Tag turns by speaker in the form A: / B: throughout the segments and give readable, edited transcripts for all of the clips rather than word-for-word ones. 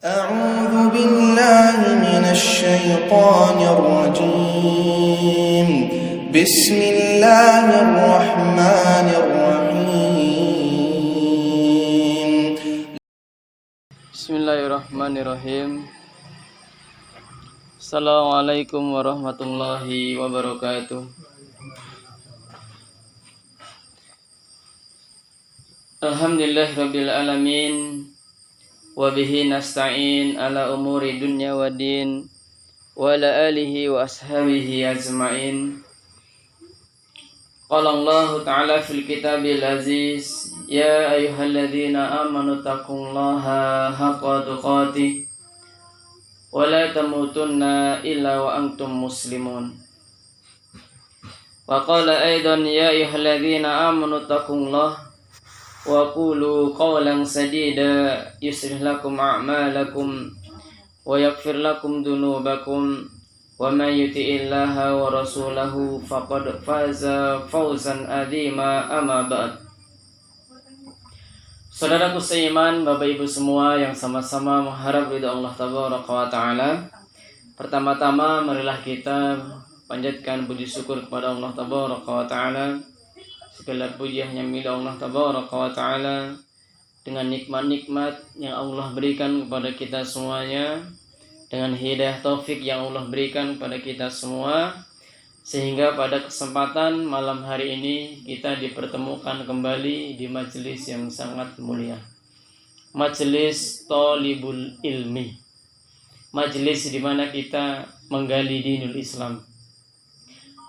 A: أعوذ بالله من الشيطان الرجيم بسم الله الرحمن الرحيم
B: Bismillahirrahmanirrahim. Assalamualaikum warahmatullahi wabarakatuh. Alhamdulillahirabbil alamin. Wa bihi nasta'in ala umuri dunya waddin wa ala alihi wa ashabihi ajma'in. Qala Allah ta'ala fil kitabil aziz, ya ayyuhalladzina amanu taqullaha haqqa tuqatih wa la tamutunna illa wa antum muslimun. Wa qala aidan ya ayyuhalladzina amanu taqullaha wa qulu qawlan sadida yuslih lakum a'malakum wa yaghfir lakum dhunubakum wa may yuti'illaha wa rasulahu faqad faza fawzan adzima. Amma ba'd. Saudaraku seiman, Bapak Ibu semua yang sama-sama mengharap ridha Allah tabaraka wa taala. Pertama-tama marilah kita panjatkan puji syukur kepada Allah tabaraka wa taala. Segala puji hanya milik Allah tabaraka wa ta'ala, dengan nikmat-nikmat yang Allah berikan kepada kita semuanya, dengan hidayah taufik yang Allah berikan kepada kita semua, sehingga pada kesempatan malam hari ini kita dipertemukan kembali di majelis yang sangat mulia, majelis Thalibul Ilmi, majelis di mana kita menggali dinul Islam,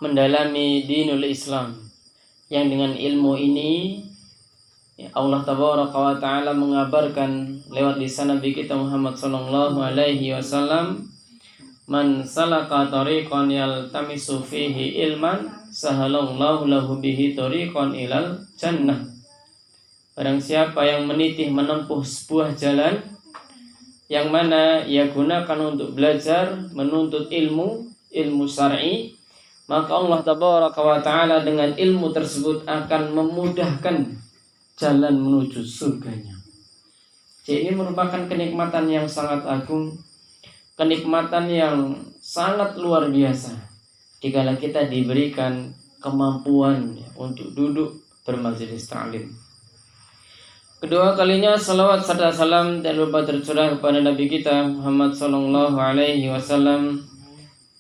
B: mendalami dinul Islam, yang dengan ilmu ini Allah tabaraka wa ta'ala mengabarkan lewat lisan Nabi kita Muhammad sallallahu alaihi wasallam, man salaka tariqan yaltamisu fihi ilman sahalallahu lahu bihi tariqan ilal jannah. Barang siapa yang meniti menempuh sebuah jalan yang mana ia gunakan untuk belajar menuntut ilmu syar'i, maka Allah tabaraka wa ta'ala dengan ilmu tersebut akan memudahkan jalan menuju surganya. Jadi ini merupakan kenikmatan yang sangat agung, kenikmatan yang sangat luar biasa dikala kita diberikan kemampuan untuk duduk bermajelis ta'lim. Kedua kalinya salawat serta salam dan lupa tercurah kepada Nabi kita Muhammad sallallahu alaihi wasallam,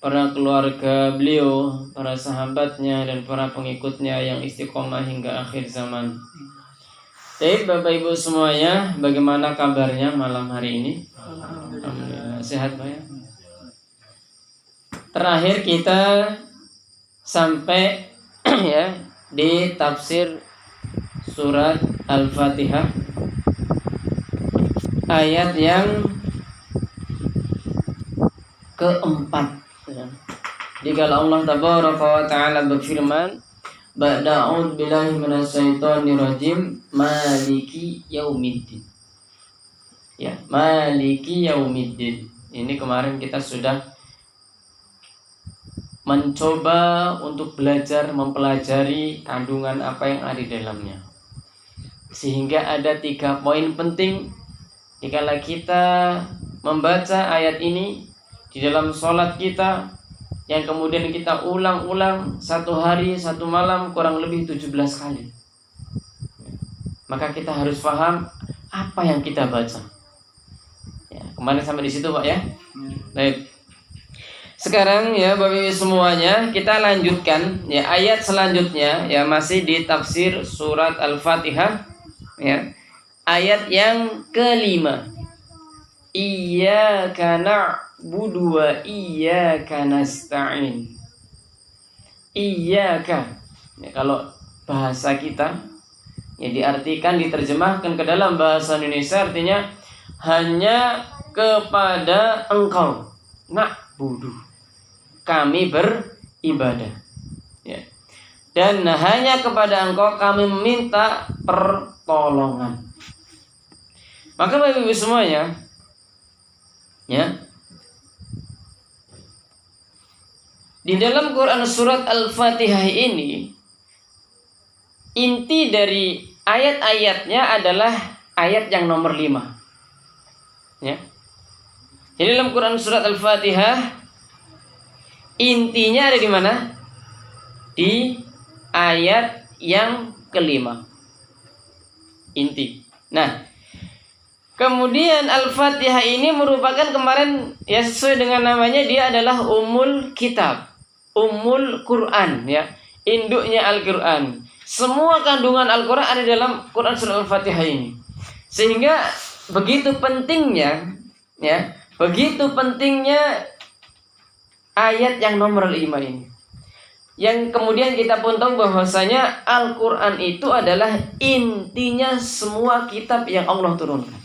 B: para keluarga beliau, para sahabatnya, dan para pengikutnya yang istiqomah hingga akhir zaman. Baik Bapak Ibu semuanya, bagaimana kabarnya malam hari ini? Alhamdulillah, sehat Pak ya? Terakhir kita sampai ya di tafsir surat Al-Fatihah, ayat yang keempat. Dikala Allah tabaraka wa ta'ala berfirman, ba'da a'udzu billahi minasyaitonir rajim, maliki yaumiddin. Ya, maliki yaumiddin. Ini kemarin kita sudah mencoba untuk belajar mempelajari kandungan apa yang ada di dalamnya. Sehingga ada 3 poin penting dikala kita membaca ayat ini di dalam sholat kita, yang kemudian kita ulang-ulang 1 hari 1 malam kurang lebih 17 kali. Maka kita harus paham apa yang kita baca. Ya, kemarin sampai di situ Pak ya. Baik. Sekarang ya Bapak Ibu semuanya, kita lanjutkan ya ayat selanjutnya, ya masih di tafsir surat Al-Fatihah ya. Ayat yang kelima. Iyyaka na'budu wa iyyaka nasta'in. Iyyaka, ya, kalau bahasa kita ya diartikan, diterjemahkan ke dalam bahasa Indonesia artinya hanya kepada Engkau, na'budu, kami beribadah ya. Dan hanya kepada Engkau kami meminta pertolongan. Maka Bapak Ibu semuanya ya, di dalam Quran surat Al-Fatihah ini, inti dari ayat-ayatnya adalah ayat yang nomor 5 ya. Jadi dalam Quran surat Al-Fatihah intinya ada di mana? Di ayat yang kelima. Inti. Nah, kemudian Al-Fatihah ini merupakan kemarin ya sesuai dengan namanya dia adalah Ummul Kitab, Ummul Quran ya, induknya Al-Quran. Semua kandungan Al-Quran ada dalam Quran surah Al-Fatihah ini. Sehingga begitu pentingnya ya, begitu pentingnya ayat yang nomor 5 ini. Yang kemudian kita pun tahu bahwasanya Al-Quran itu adalah intinya semua kitab yang Allah turunkan.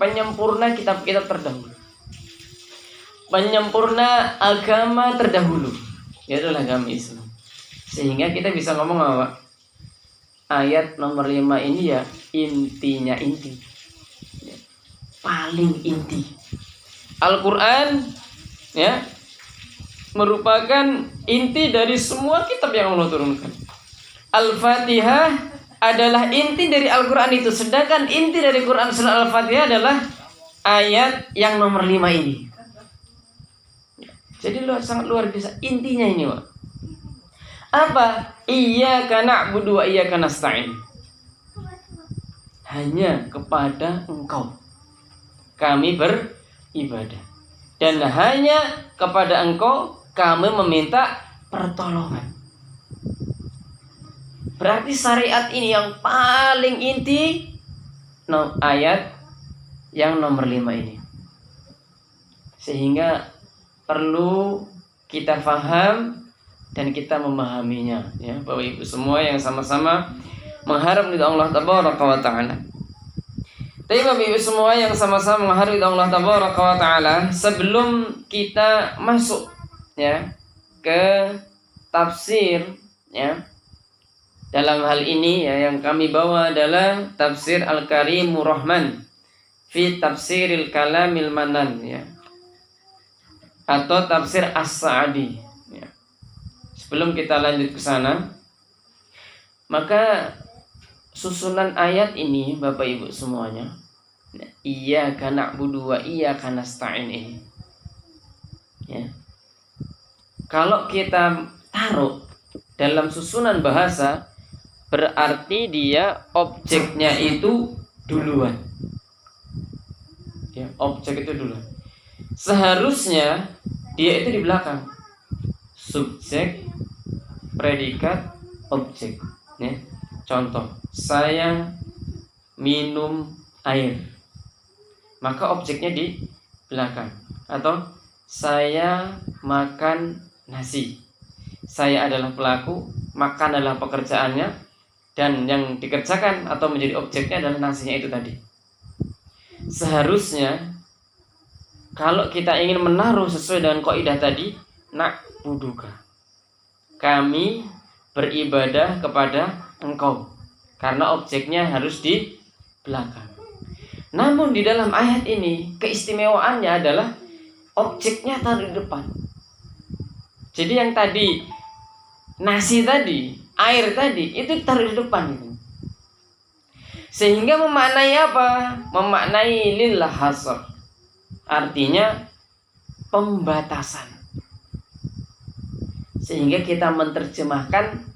B: Penyempurna kitab-kitab terdahulu. Penyempurna agama terdahulu. Yaitu agama Islam. Sehingga kita bisa ngomong apa? Ayat nomor 5 ini ya intinya inti. Paling inti. Al-Quran ya merupakan inti dari semua kitab yang Allah turunkan. Al-Fatihah adalah inti dari Al-Quran itu. Sedangkan inti dari Quran surah Al-Fatihah adalah ayat yang nomor 5 ini. Jadi sangat luar biasa intinya ini, Pak. Apa? Iyyaka na'budu wa iyyaka nasta'in. Hanya kepada Engkau kami beribadah. Dan hanya kepada Engkau kami meminta pertolongan. Berarti syariat ini yang paling inti ayat yang nomor 5 ini. Sehingga perlu kita faham dan kita memahaminya ya, Bapak Ibu semua yang sama-sama mengharap ridha Allah tabaraka wa taala. Tapi Bapak Ibu semua yang sama-sama mengharap ridha Allah tabaraka wa taala, sebelum kita masuk ya ke tafsir ya, dalam hal ini ya yang kami bawa adalah tafsir Al-Karimur Rahman fi tafsiril kalamil manan ya, atau tafsir As-Sa'di ya. Sebelum kita lanjut ke sana, maka susunan ayat ini Bapak Ibu semuanya, iyyaka na'budu wa iyyaka nasta'in ini ya, kalau kita taruh dalam susunan bahasa berarti dia objeknya itu duluan ya, objek itu duluan. Seharusnya dia itu di belakang, subjek, predikat, objek ya. Contoh, saya minum air, maka objeknya di belakang. Atau saya makan nasi, saya adalah pelaku, makan adalah pekerjaannya, dan yang dikerjakan atau menjadi objeknya adalah nasinya itu tadi. Seharusnya kalau kita ingin menaruh sesuai dengan kaidah tadi, na'buduka, kami beribadah kepada Engkau, karena objeknya harus di belakang. Namun di dalam ayat ini keistimewaannya adalah objeknya taruh di depan. Jadi yang tadi nasi tadi, air tadi itu taruh di depan gitu. Sehingga memaknai apa? Memaknai lillah hasr. Artinya pembatasan. Sehingga kita menerjemahkan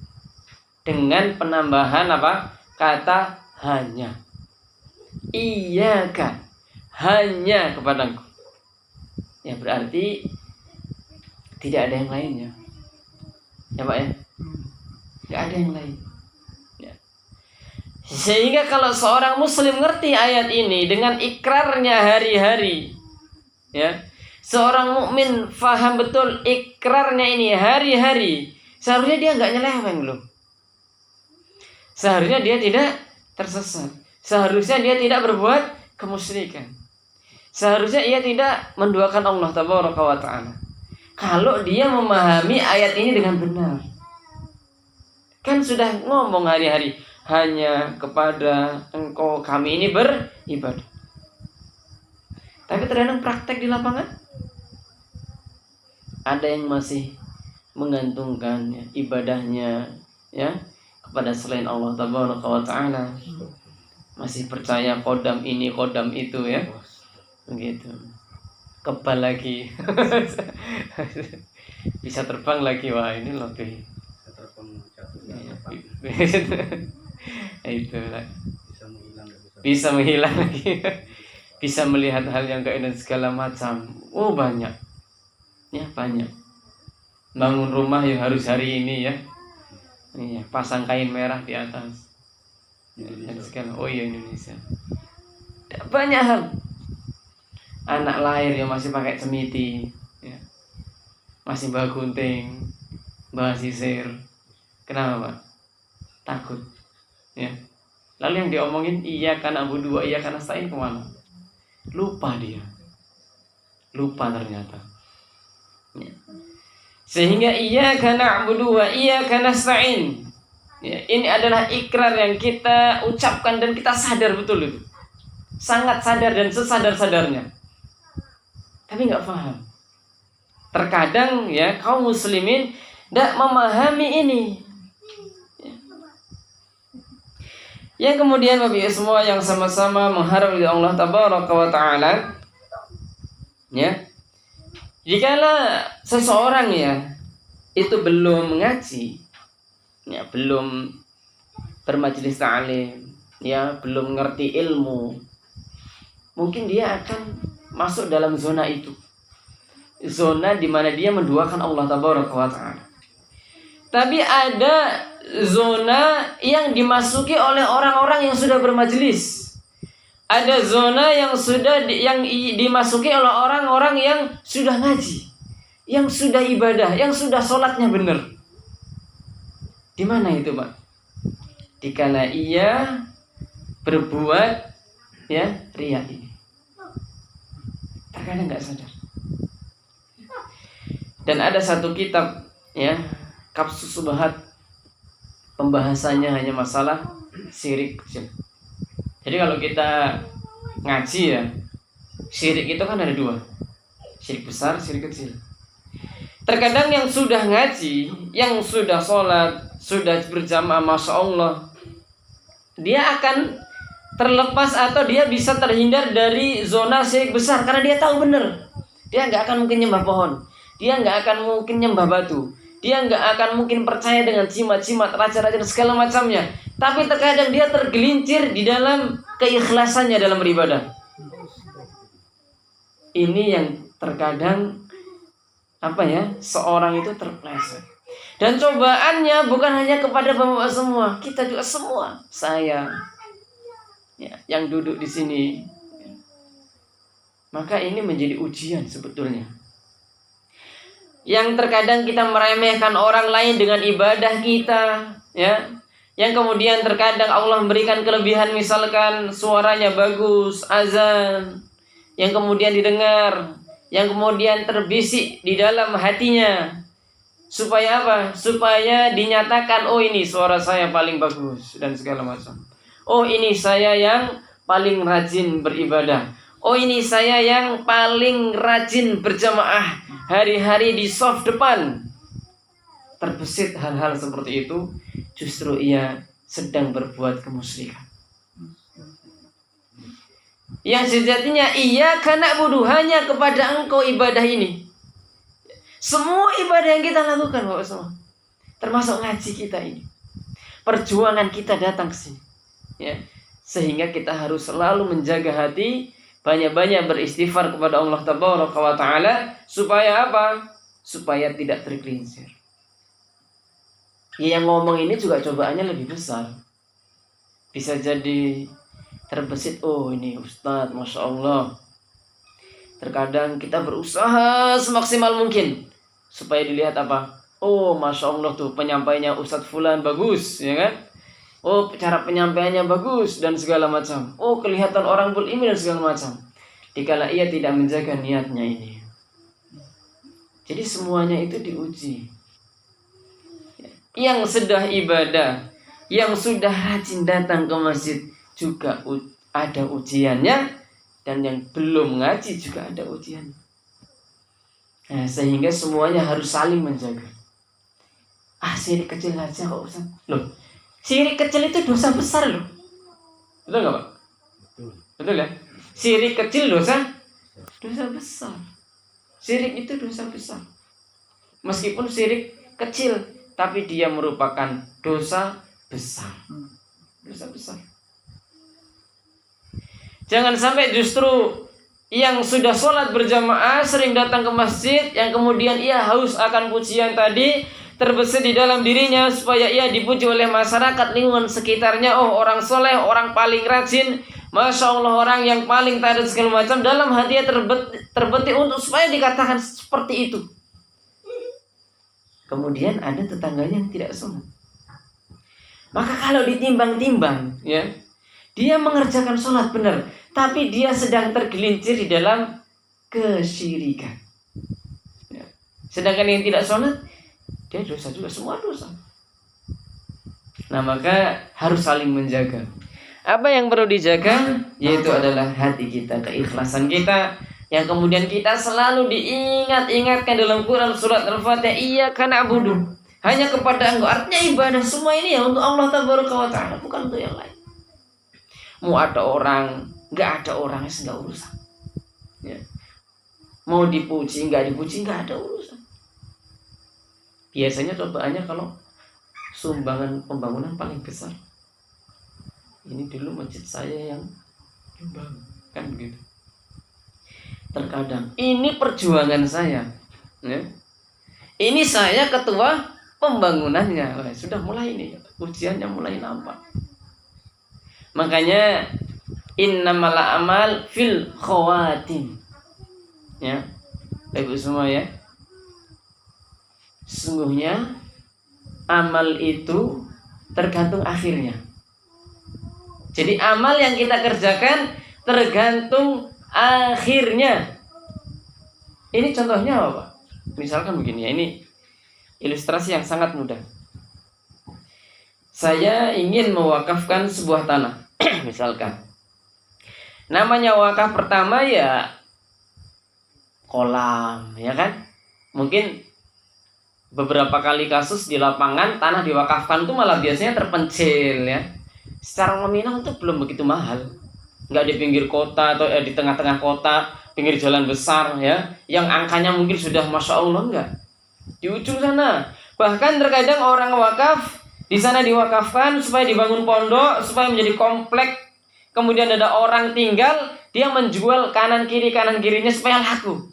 B: dengan penambahan apa? Kata hanya. Iyyaka, hanya kepadaku. Ya berarti tidak ada yang lainnya. Ya Pak ya? Tidak ada yang lain. Ya. Sehingga kalau seorang muslim ngerti ayat ini dengan ikrarnya hari-hari, ya, seorang mukmin faham betul ikrarnya ini hari-hari, seharusnya dia nggak nyeleweng loh. Seharusnya dia tidak tersesat. Seharusnya dia tidak berbuat kemusyrikan. Seharusnya ia tidak menduakan Allah tabaraka wa ta'ala. Kalau dia memahami ayat ini dengan benar. Kan sudah ngomong hari-hari, hanya kepada Engkau kami ini beribadah. Tapi terkadang praktek di lapangan ada yang masih menggantungkan ya, ibadahnya ya kepada selain Allah tabaraka wa ta'ala. Masih percaya kodam ini kodam itu ya, begitu. kebal lagi. Bisa terbang lagi, wah ini lebih itu lah. Bisa menghilang lagi. Bisa melihat hal yang gaib dan segala macam. Oh banyak ya, banyak. Bangun rumah yang harus hari ini ya, iya, pasang kain merah di atas dan segala. Oh iya, Indonesia banyak hal. Anak lahir yang masih pakai cemiti ya, masih bawa gunting, bawa sisir. Kenapa Pak? Takut ya. Lalu yang diomongin iya karena na'budu wa iya karena nasta'in kemana? Lupa dia. Lupa ternyata ya. Sehingga iya karena na'budu wa iya karena nasta'in ya, ini adalah ikrar yang kita ucapkan dan kita sadar betul itu. Sangat sadar dan sesadar-sadarnya. Tapi nggak paham. Terkadang ya kaum muslimin tidak memahami ini. Yang kemudian Bapak Ibu semua yang sama-sama mengharap dari Allah Tabaraka wa Ta'ala ya, jikalau seseorang ya itu belum mengaji ya, belum bermajelis ta'lim ya, belum ngerti ilmu, mungkin dia akan masuk dalam zona itu, zona di mana dia menduakan Allah Tabaraka wa Ta'ala. Tapi ada zona yang dimasuki oleh orang-orang yang sudah bermajelis. Ada zona yang dimasuki oleh orang-orang yang sudah ngaji, yang sudah ibadah, yang sudah sholatnya benar. Di mana itu, Pak? Dikala ia berbuat ya riya ini. Terkadang nggak sadar. Dan ada satu kitab ya, Kapsus Subahat, pembahasannya hanya masalah syirik kecil. Jadi kalau kita ngaji ya, syirik itu kan ada dua, syirik besar, syirik kecil. Terkadang yang sudah ngaji, yang sudah sholat, sudah berjamaah, masya Allah, dia akan terlepas atau dia bisa terhindar dari zona syirik besar karena dia tahu benar. Dia nggak akan mungkin nyembah pohon, dia nggak akan mungkin nyembah batu, dia nggak akan mungkin percaya dengan jimat-jimat, raja-raja dan segala macamnya. Tapi terkadang dia tergelincir di dalam keikhlasannya dalam beribadah. Ini yang terkadang seorang itu terpleset. Dan cobaannya bukan hanya kepada bapak semua, kita juga semua, saya ya, yang duduk di sini. Maka ini menjadi ujian sebetulnya. Yang terkadang kita meremehkan orang lain dengan ibadah kita, ya. Yang kemudian terkadang Allah memberikan kelebihan, misalkan suaranya bagus, azan, yang kemudian didengar, yang kemudian terbisik di dalam hatinya. Supaya apa? Supaya dinyatakan, oh ini suara saya paling bagus dan segala macam. Oh ini saya yang paling rajin beribadah. Oh ini saya yang paling rajin berjamaah hari-hari di saf depan. Terbesit hal-hal seperti itu, justru ia sedang berbuat kemusyrikan. Yang sejatinya iyyaka na'budu, hanya kepada Engkau ibadah ini. Semua ibadah yang kita lakukan Bapak semua, termasuk ngaji kita ini, perjuangan kita datang ke sini ya. Sehingga kita harus selalu menjaga hati, banyak-banyak beristighfar kepada Allah Tabaraka wa Ta'ala. Supaya apa? Supaya tidak tergelincir. Yang ngomong ini juga cobaannya lebih besar. Bisa jadi terbesit, oh ini Ustadz, Masya Allah. Terkadang kita berusaha semaksimal mungkin supaya dilihat apa? Oh Masya Allah tuh penyampainya Ustadz Fulan bagus, ya kan? Oh cara penyampaiannya bagus dan segala macam. Oh kelihatan orang berilmu dan segala macam. Dikala ia tidak menjaga niatnya ini. Jadi semuanya itu diuji. Yang sudah ibadah, yang sudah rajin datang ke masjid juga ada ujiannya, dan yang belum ngaji juga ada ujiannya. Nah, sehingga semuanya harus saling menjaga. Syirik kecil aja kok Ustaz. Loh, syirik kecil itu dosa besar loh. Betul nggak Pak? Betul. Betul ya? Syirik kecil dosa Dosa besar. Syirik itu dosa besar. Meskipun syirik kecil, tapi dia merupakan dosa besar. Dosa besar. Jangan sampai justru yang sudah sholat berjamaah, sering datang ke masjid, yang kemudian ia haus akan pujian tadi, terbesit di dalam dirinya supaya ia dipuji oleh masyarakat lingkungan sekitarnya. Oh, orang soleh, orang paling rajin, Masya Allah, orang yang paling taat segala macam. Dalam hatinya terbetik untuk supaya dikatakan seperti itu. Kemudian ada tetangganya yang tidak sholat. Maka kalau ditimbang-timbang, ya, dia mengerjakan sholat benar, tapi dia sedang tergelincir di dalam kesyirikan. Ya. Sedangkan yang tidak sholat, dia dosa juga, semua dosa. Nah, maka harus saling menjaga. Apa yang perlu dijaga? Yaitu adalah hati kita, keikhlasan kita, yang kemudian kita selalu diingatkan dalam Quran surat Al-Fatihah, iyyaka na'budu, hanya kepada Engkau. Artinya ibadah semua ini ya untuk Allah Tabaraka wa Ta'ala, bukan untuk yang lain. Mau ada orang, nggak ada orangnya, nggak urusan. Ya. Mau dipuji, nggak dipuji, nggak ada urusan. Biasanya cobaannya kalau sumbangan pembangunan paling besar, ini dulu masjid saya yang nyumbang, kan begitu. Terkadang ini perjuangan saya, ya. Ini saya ketua pembangunannya. Wah, sudah mulai ini, ujiannya mulai nampak. Makanya innamal a'mal fil khawatim. Ya. Ibu semua ya. Sesungguhnya amal itu tergantung akhirnya. Jadi amal yang kita kerjakan tergantung akhirnya. Ini contohnya apa, Pak? Misalkan begini ya, ini ilustrasi yang sangat mudah. Saya ingin mewakafkan sebuah tanah. Misalkan namanya wakaf pertama ya kolam, ya kan? Mungkin beberapa kali kasus di lapangan tanah diwakafkan itu malah biasanya terpencil, ya. Secara nominal itu belum begitu mahal, nggak di pinggir kota atau di tengah-tengah kota, pinggir jalan besar, ya, yang angkanya mungkin sudah Masya Allah, enggak di ujung sana. Bahkan terkadang orang wakaf di sana diwakafkan supaya dibangun pondok, supaya menjadi komplek, kemudian ada orang tinggal, dia menjual kanan kirinya supaya laku.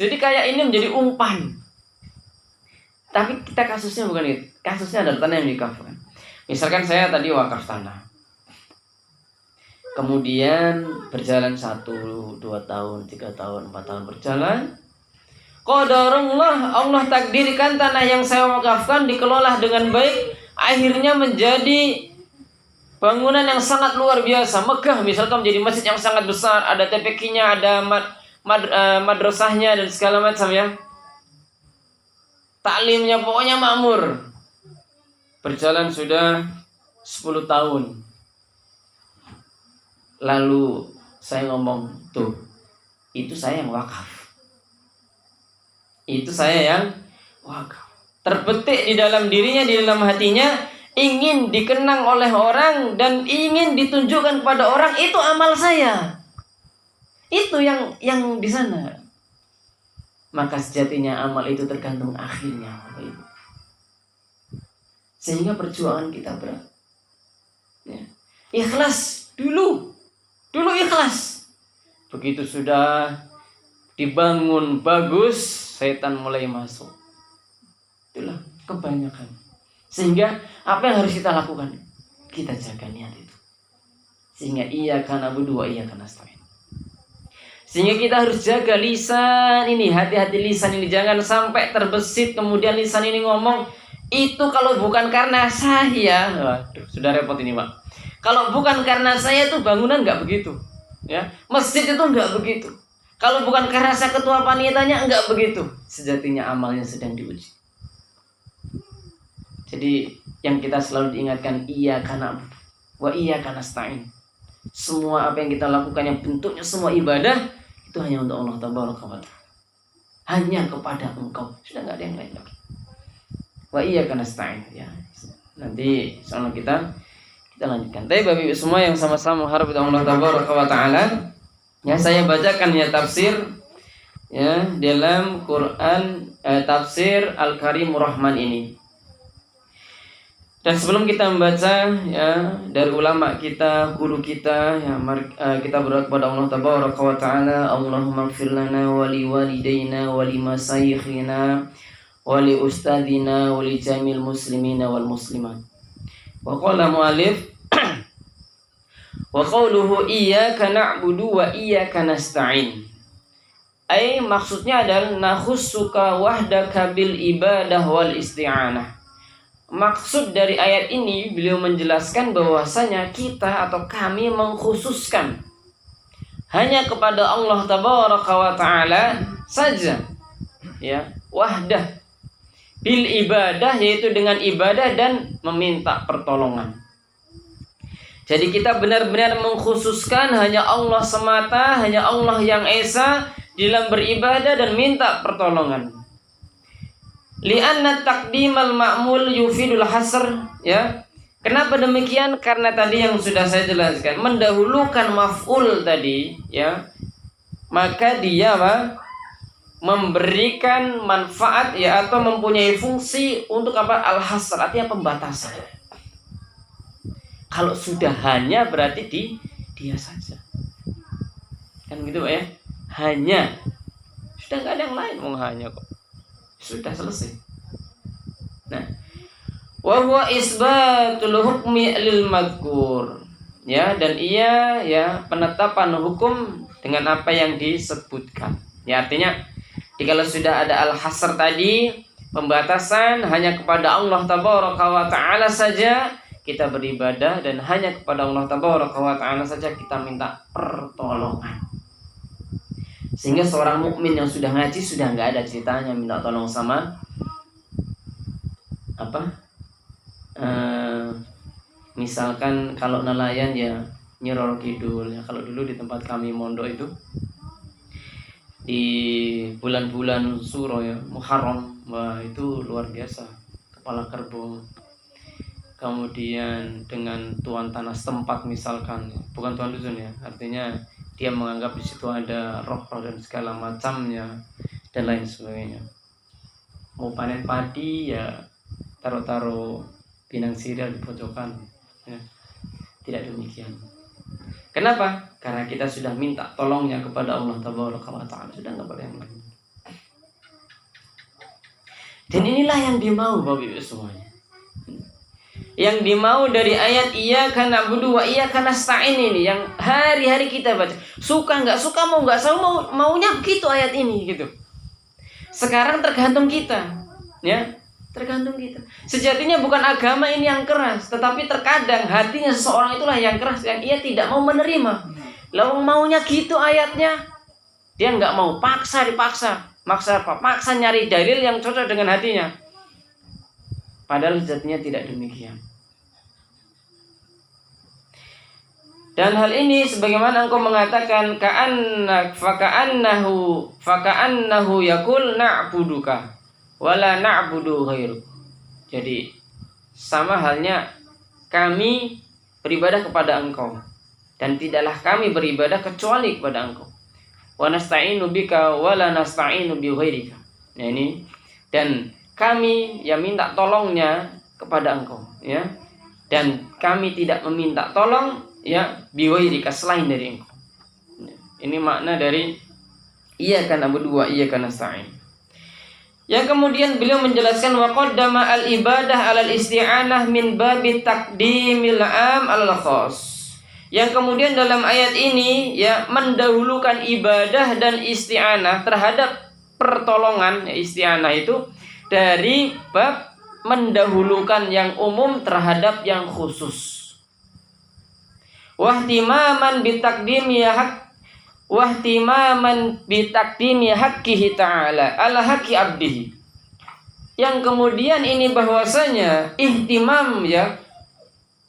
B: Jadi kayak ini menjadi umpan. Tapi kita kasusnya bukan itu. Kasusnya adalah tanah yang diwakafkan. Misalkan saya tadi wakaf tanah, kemudian berjalan 1, 2 tahun, 3 tahun, 4 tahun berjalan. Qadarullah, Allah takdirkan tanah yang saya wakafkan dikelola dengan baik, akhirnya menjadi bangunan yang sangat luar biasa, megah. Misalkan menjadi masjid yang sangat besar, ada TPQ-nya, ada madrasahnya dan segala macam, ya. Taklimnya pokoknya makmur. Berjalan sudah 10 tahun. Lalu saya ngomong, tuh, itu saya yang wakaf. Itu saya yang wakaf. Terbetik di dalam dirinya, di dalam hatinya, ingin dikenang oleh orang dan ingin ditunjukkan kepada orang, itu amal saya. Itu yang di sana. Maka sejatinya amal itu tergantung akhirnya, Bapak Ibu. Sehingga perjuangan kita berat. Ya. Ikhlas dulu ikhlas. Begitu sudah dibangun bagus, setan mulai masuk. Itulah kebanyakan. Sehingga apa yang harus kita lakukan? Kita jaga niat itu. Sehingga iyyaka na'budu wa iyyaka nasta'in. Sehingga kita harus jaga lisan ini, hati-hati lisan ini, jangan sampai terbesit kemudian lisan ini ngomong, itu kalau bukan karena saya, waduh, sudah repot ini, Pak. Kalau bukan karena saya itu bangunan nggak begitu, ya. Masjid itu nggak begitu. Kalau bukan karena saya ketua panitianya nggak begitu. Sejatinya amalnya sedang diuji. Jadi yang kita selalu diingatkan, iyyaka na'budu wa iyyaka nasta'in. Semua apa yang kita lakukan yang bentuknya semua ibadah itu hanya untuk Allah Tabaraka wa Ta'ala. Hanya kepada Engkau, sudah nggak ada yang lain lagi. Wa iyyaka nasta'in, ya. Nanti insyaallah kita lanjutkan. Tapi Bapak Ibu semua yang sama-sama harap Allah Tabaraka wa Ta'ala, Ya, saya bacakan ya tafsir ya dalam Quran tafsir Al-Karimur Rahman ini. Dan sebelum kita membaca ya dari ulama kita, guru kita, ya kita berdoa kepada Allah Tabaraka wa Ta'ala, Allahumma ighfir lana wa li walidayna wa li masyayikhina wa li ustadzina wa li jamil muslimina wal muslimat. Wa qala mu'alif wa qawluhu iyyaka na'budu wa iyyaka nasta'in. Maksudnya adalah nakhussuka wahdaka bil ibadah wal isti'anah. Maksud dari ayat ini beliau menjelaskan bahwasanya kita atau kami mengkhususkan hanya kepada Allah Tabaraka wa Ta'ala saja, ya, wahdah bil ibadah, yaitu dengan ibadah dan meminta pertolongan. Jadi kita benar-benar mengkhususkan hanya Allah semata, hanya Allah yang esa dalam beribadah dan minta pertolongan. Li'anna taqdimal ma'mul yufidul hasr, ya. Kenapa demikian? Karena tadi yang sudah saya jelaskan, mendahulukan maf'ul tadi, ya. Maka dia memberikan manfaat, ya, atau mempunyai fungsi untuk apa? Al-hasr, artinya pembatasan. Kalau sudah hanya berarti dia saja. Kan gitu, Pak, ya? Hanya. Sudah enggak ada yang lain, mau hanya kok. Sudah selesai. Nah, wa huwa isbatul hukmi lil madhkur. Ya, dan ia ya penetapan hukum dengan apa yang disebutkan. Ya, artinya jika sudah ada al-hasr tadi, pembatasan hanya kepada Allah Tabaraka wa Ta'ala saja kita beribadah, dan hanya kepada Allah Tabaraka wa Ta'ala saja kita minta pertolongan. Sehingga seorang mukmin yang sudah ngaji sudah nggak ada ceritanya minta tolong sama misalkan kalau nelayan ya Nyi Roro Kidul, ya. Kalau dulu di tempat kami mondok itu di bulan-bulan Suro, ya, Muharram, wah itu luar biasa, kepala kerbau. Kemudian dengan tuan tanah setempat misalkan, bukan tuan dusun, ya, artinya dia menganggap di situ ada roh-roh dan segala macamnya dan lain sebagainya. Mau panen padi ya taruh-taruh pinang sirih di pojokan, ya. Tidak demikian. Kenapa? Karena kita sudah minta tolongnya kepada Allah Tabaraka wa Ta'ala, sudah nggak boleh yang lain. Dan inilah yang dimau Bapak Ibu semuanya. Yang dimau dari ayat iyyaka na'budu wa iyyaka nasta'in ini, yang hari-hari kita baca. Suka nggak suka, mau nggak maunya begitu ayat ini gitu. Sekarang tergantung kita, ya, tergantung kita. Sejatinya bukan agama ini yang keras, tetapi terkadang hatinya seseorang itulah yang keras, yang ia tidak mau menerima. Lalu maunya gitu ayatnya, dia nggak mau, dipaksa, paksa nyari dalil yang cocok dengan hatinya. Padahal sejatinya tidak demikian. Dan hal ini sebagaimana engkau mengatakan faka'annahu yakul na'buduka wala na'budu ghairuk. Jadi sama halnya kami beribadah kepada engkau dan tidaklah kami beribadah kecuali kepada engkau. Wa nasta'inu bika wala nasta'inu bi ghairika. Nah ini, dan kami yang minta tolongnya kepada engkau, ya, dan kami tidak meminta tolong, ya, biwairika, selain dari engkau. Ini makna dari iyyaka na'budu wa iyyaka nasta'in. Yang kemudian beliau menjelaskan wa qaddama al-ibadah 'alal isti'anah min babi taqdimil 'am 'alal khas. Yang kemudian dalam ayat ini, ya, mendahulukan ibadah dan isti'anah terhadap pertolongan, ya, isti'anah itu dari bab mendahulukan yang umum terhadap yang khusus. Wahtimaman bitaqdimi haqqihi ta'ala ala haqqi abdihi. Yang kemudian ini bahwasanya ihtimam, ya,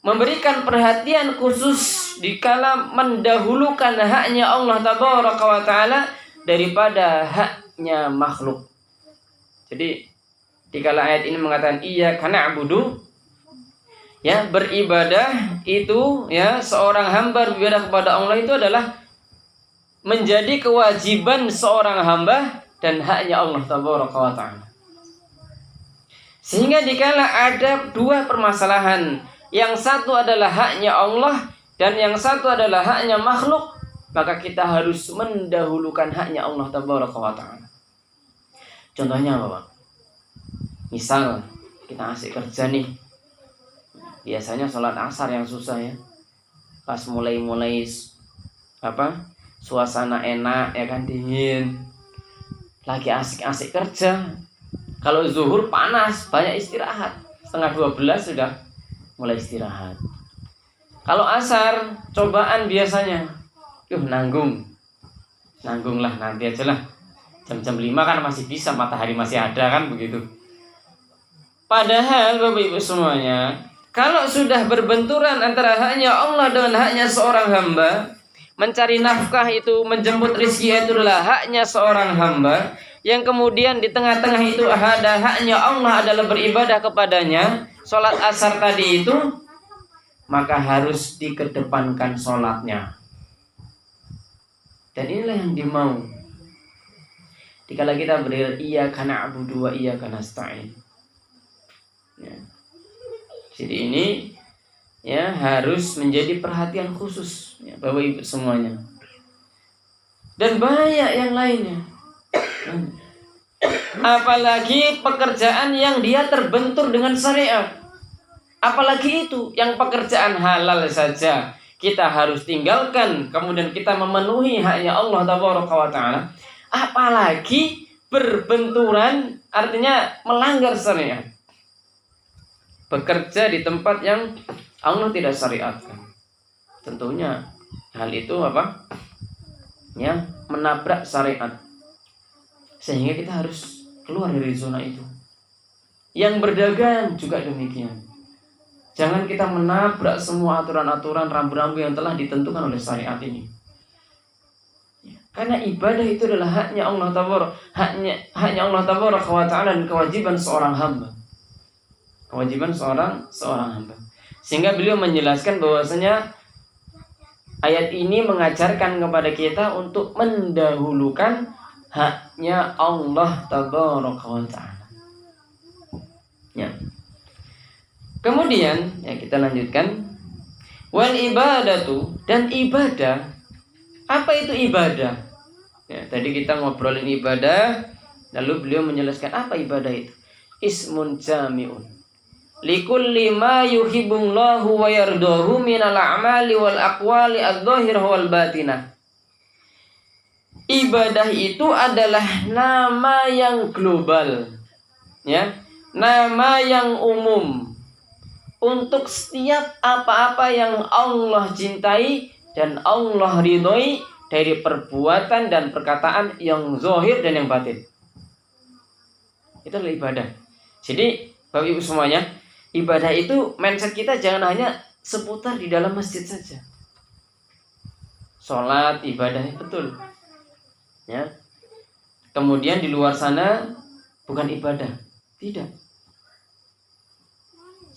B: memberikan perhatian khusus dikala mendahulukan haknya Allah Tabaraka wa Ta'ala daripada haknya makhluk. Jadi dikala ayat ini mengatakan iyyaka na'budu, ya, beribadah itu, ya, seorang hamba beribadah kepada Allah itu adalah menjadi kewajiban seorang hamba dan haknya Allah tabaraka wa ta'ala. Sehingga dikala ada dua permasalahan, yang satu adalah haknya Allah dan yang satu adalah haknya makhluk, maka kita harus mendahulukan haknya Allah tabaraka wa ta'ala. Contohnya apa, Pak? Misal kita asik kerja nih, biasanya sholat asar yang susah ya, pas mulai suasana enak ya kan, dingin, lagi asik-asik kerja. Kalau zuhur panas, banyak istirahat, 11:30 sudah mulai istirahat. Kalau asar cobaan biasanya nanggung lah, nanti aja lah, jam 5 kan masih bisa, matahari masih ada kan, begitu. Padahal Bapak Ibu semuanya, kalau sudah berbenturan antara haknya Allah dengan haknya seorang hamba, mencari nafkah itu, menjemput rezeki itu adalah haknya seorang hamba, yang kemudian di tengah-tengah itu ada haknya Allah adalah beribadah kepadanya, sholat asar tadi itu, maka harus dikedepankan sholatnya. Dan inilah yang dimau dikala kita beribadah, iyyaka na'budu wa iyyaka nasta'in. Ya. Jadi ini ya harus menjadi perhatian khusus ya, Bapak Ibu semuanya. Dan banyak yang lainnya. Apalagi pekerjaan yang dia terbentur dengan syariat. Apalagi itu yang pekerjaan halal saja kita harus tinggalkan, kemudian kita memenuhi haknya Allah tabaraka wa ta'ala. Apalagi berbenturan, artinya melanggar syariat, bekerja di tempat yang Allah tidak syariatkan. Tentunya hal itu ya, menabrak syariat, sehingga kita harus keluar dari zona itu. Yang berdagang juga demikian. Jangan kita menabrak semua aturan-aturan, rambu-rambu yang telah ditentukan oleh syariat ini. Karena ibadah itu adalah haknya Allah tabaraka wa ta'ala dan kewajiban seorang hamba. Kewajiban seorang hamba. Sehingga beliau menjelaskan bahwasanya ayat ini mengajarkan kepada kita untuk mendahulukan haknya Allah tabaraka wa ta'ala. Ya. Kemudian ya kita lanjutkan, wal ibadatu, dan ibadah. Apa itu ibadah? Ya, tadi kita ngobrolin ibadah, lalu beliau menjelaskan apa ibadah itu. Ismun jami'un likulli ma yuhibbullahu wa yardahu minal a'mali wal aqwali adh-dhahirah wal batinah. Ibadah itu adalah nama yang global, ya, nama yang umum untuk setiap apa-apa yang Allah cintai dan Allah ridhoi dari perbuatan dan perkataan yang zahir dan yang batin. Itu adalah ibadah. Jadi Bapak Ibu semuanya, ibadah itu mindset kita jangan hanya seputar di dalam masjid saja. Sholat ibadah betul, ya. Kemudian di luar sana bukan ibadah, tidak.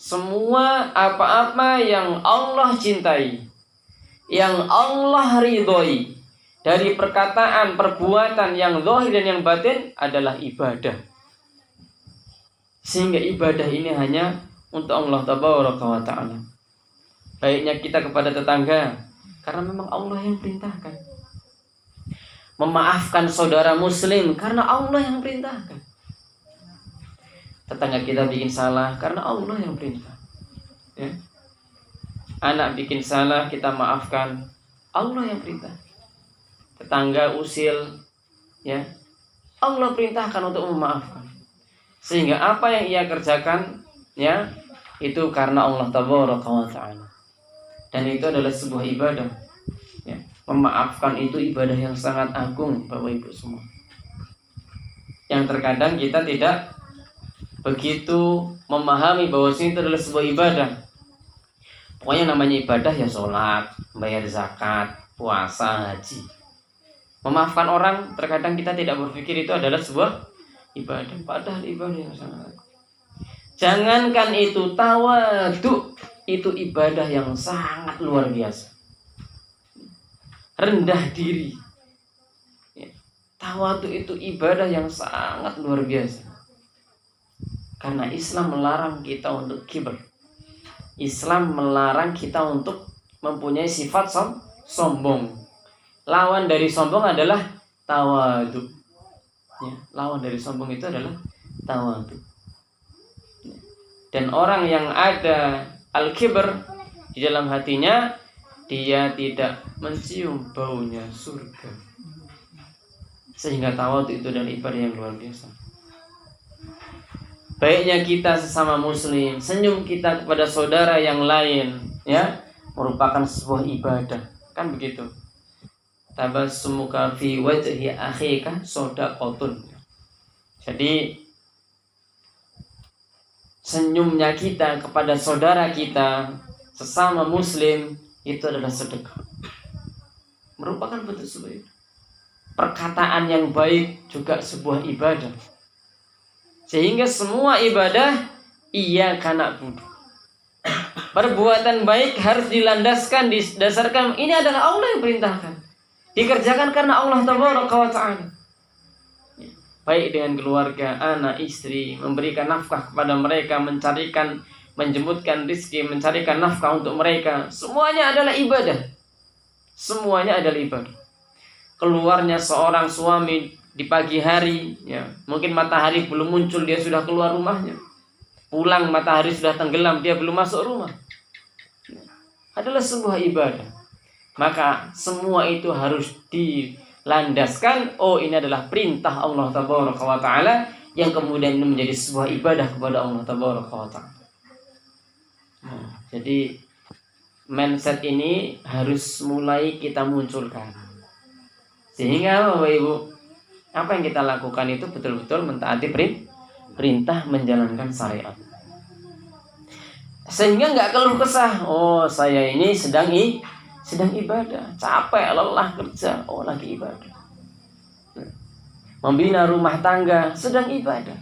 B: Semua apa-apa yang Allah cintai, yang Allah ridhoi dari perkataan, perbuatan yang zahir dan yang batin adalah ibadah. Sehingga ibadah ini hanya untuk Allah tabaraka wa ta'ala. Baiknya kita kepada tetangga, karena memang Allah yang perintahkan. Memaafkan saudara muslim karena Allah yang perintahkan. Tetangga kita bikin salah karena Allah yang perintah, ya. Anak bikin salah kita maafkan, Allah yang perintah. Tetangga usil, ya, Allah perintahkan untuk memaafkan. Sehingga apa yang ia kerjakan, ya, itu karena Allah tabaraka wa ta'ala. Dan itu adalah sebuah ibadah, ya. Memaafkan itu ibadah yang sangat agung Bapak Ibu semua, yang terkadang kita tidak begitu memahami bahwa itu adalah sebuah ibadah. Pokoknya namanya ibadah ya sholat, bayar zakat, puasa, haji. Memaafkan orang terkadang kita tidak berpikir itu adalah sebuah ibadah, padahal ibadah yang sangat. Jangankan itu, tawadhu itu ibadah yang sangat luar biasa. Rendah diri Tawadhu itu ibadah yang sangat luar biasa. Karena Islam melarang kita untuk kibr. Islam melarang kita untuk mempunyai sifat sombong. Lawan dari sombong adalah tawadhu. Ya, lawan dari sombong itu adalah tawadhu. Dan orang yang ada al-kibr di dalam hatinya, dia tidak mencium baunya surga. Sehingga tawadhu itu adalah ibadah yang luar biasa. Baiknya kita sesama muslim, senyum kita kepada saudara yang lain, ya, merupakan sebuah ibadah. Kan begitu. Tabassumuka fi wajhi akhika shadaqatun. Jadi senyumnya kita kepada saudara kita sesama muslim itu adalah sedekah. Merupakan bentuk sebuah perkataan yang baik juga sebuah ibadah. Sehingga semua ibadah iyyaka na'budu. Perbuatan baik harus dilandaskan, didasarkan ini adalah Allah yang perintahkan. Dikerjakan karena Allah tabaraka wa ta'ala. Baik dengan keluarga, anak, istri, memberikan nafkah kepada mereka, menjemputkan rizki, mencarikan nafkah untuk mereka. Semuanya adalah ibadah. Semuanya adalah ibadah. Keluarnya seorang suami di pagi hari, ya, mungkin matahari belum muncul, dia sudah keluar rumahnya. Pulang matahari sudah tenggelam, dia belum masuk rumah. Adalah sebuah ibadah. Maka semua itu harus dilandaskan. Oh, ini adalah perintah Allah tabaraka wa ta'ala, yang kemudian ini menjadi sebuah ibadah kepada Allah tabaraka wa ta'ala. Jadi mindset ini harus mulai kita munculkan. Sehingga Bapak Ibu, apa yang kita lakukan itu betul-betul mentaati perintah, menjalankan syariat. Sehingga nggak keluh kesah. Oh, saya ini sedang ibadah, capek, lelah kerja. Oh, lagi ibadah. Membina rumah tangga, sedang ibadah.